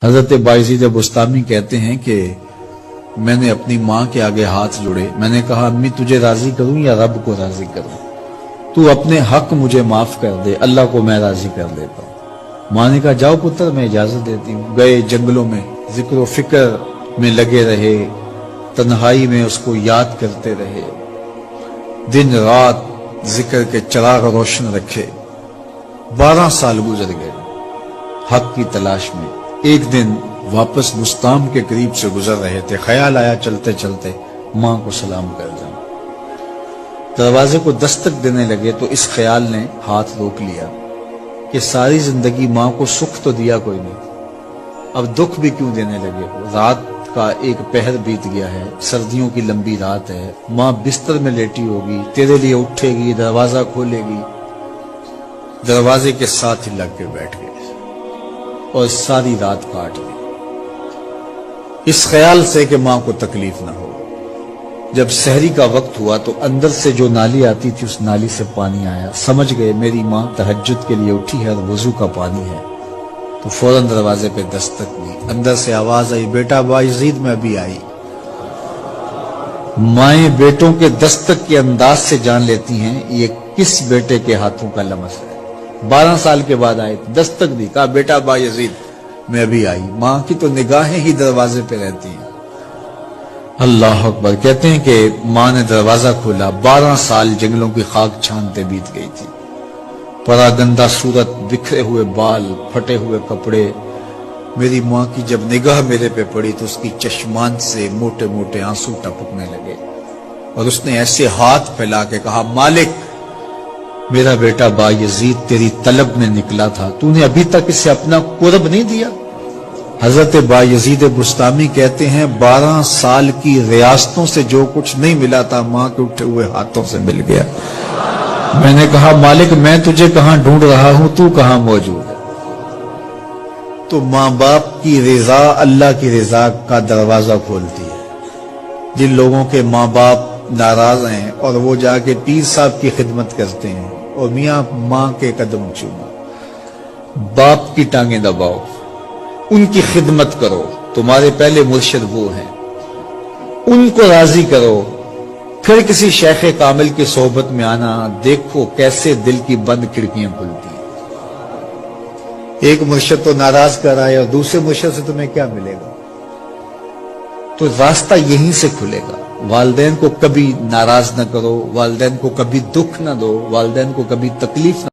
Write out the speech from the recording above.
حضرت بایزید بستامی کہتے ہیں کہ میں نے اپنی ماں کے آگے ہاتھ جوڑے، میں نے کہا امی تجھے راضی کروں یا رب کو راضی کروں؟ تو اپنے حق مجھے معاف کر دے، اللہ کو میں راضی کر دیتا ہوں۔ ماں نے کہا جاؤ پتر میں اجازت دیتی ہوں۔ گئے جنگلوں میں ذکر و فکر میں لگے رہے، تنہائی میں اس کو یاد کرتے رہے، دن رات ذکر کے چراغ روشن رکھے۔ 12 سال گزر گئے حق کی تلاش میں۔ ایک دن واپس بستام کے قریب سے گزر رہے تھے، خیال آیا چلتے چلتے ماں کو سلام کر جاؤں۔ دروازے کو دستک دینے لگے تو اس خیال نے ہاتھ روک لیا کہ ساری زندگی ماں کو سکھ تو دیا کوئی نہیں، اب دکھ بھی کیوں دینے لگے ہو؟ رات کا ایک پہر بیت گیا ہے، سردیوں کی لمبی رات ہے، ماں بستر میں لیٹی ہوگی، تیرے لیے اٹھے گی، دروازہ کھولے گی۔ دروازے کے ساتھ ہی لگ کے بیٹھ گئے اور ساری رات کاٹ دی، اس خیال سے کہ ماں کو تکلیف نہ ہو۔ جب سحری کا وقت ہوا تو اندر سے جو نالی آتی تھی اس نالی سے پانی آیا، سمجھ گئے میری ماں تہجد کے لیے اٹھی ہے اور وضو کا پانی ہے، تو فوراً دروازے پہ دستک دی۔ اندر سے آواز آئی بیٹا بایزید میں ابھی آئی۔ مائیں بیٹوں کے دستک کے انداز سے جان لیتی ہیں یہ کس بیٹے کے ہاتھوں کا لمس ہے۔ 12 سال کے بعد آئے، دستک دی، کہا بیٹا بایزید میں ابھی آئی۔ ماں کی تو نگاہیں ہی دروازے پہ رہتی ہیں۔ اللہ اکبر۔ کہتے ہیں کہ ماں نے دروازہ کھولا، 12 سال جنگلوں کی خاک چھانتے بیت گئی تھی، پراگندہ صورت، بکھرے ہوئے بال، پھٹے ہوئے کپڑے۔ میری ماں کی جب نگاہ میرے پہ پڑی تو اس کی چشمان سے موٹے موٹے آنسو ٹپکنے لگے، اور اس نے ایسے ہاتھ پھیلا کے کہا مالک میرا بیٹا بایزید تیری طلب میں نکلا تھا، تو نے ابھی تک اسے اپنا قرب نہیں دیا۔ حضرت بایزید بستامی کہتے ہیں 12 سال کی ریاستوں سے جو کچھ نہیں ملا تھا ماں کے اٹھے ہوئے ہاتھوں سے مل گیا۔ میں نے کہا مالک میں تجھے کہاں ڈھونڈ رہا ہوں، تو کہاں موجود ہے؟ تو ماں باپ کی رضا اللہ کی رضا کا دروازہ کھولتی ہے۔ جن لوگوں کے ماں باپ ناراض ہیں اور وہ جا کے پیر صاحب کی خدمت کرتے ہیں اور میاں ماں کے قدم چومو، باپ کی ٹانگیں دباؤ، ان کی خدمت کرو، تمہارے پہلے مرشد وہ ہیں، ان کو راضی کرو، پھر کسی شیخ کامل کی صحبت میں آنا، دیکھو کیسے دل کی بند کھڑکیاں کھلتی ہیں۔ ایک مرشد تو ناراض کر آئے اور دوسرے مرشد سے تمہیں کیا ملے گا؟ تو راستہ یہیں سے کھلے گا۔ والدین کو کبھی ناراض نہ کرو، والدین کو کبھی دکھ نہ دو، والدین کو کبھی تکلیف نہ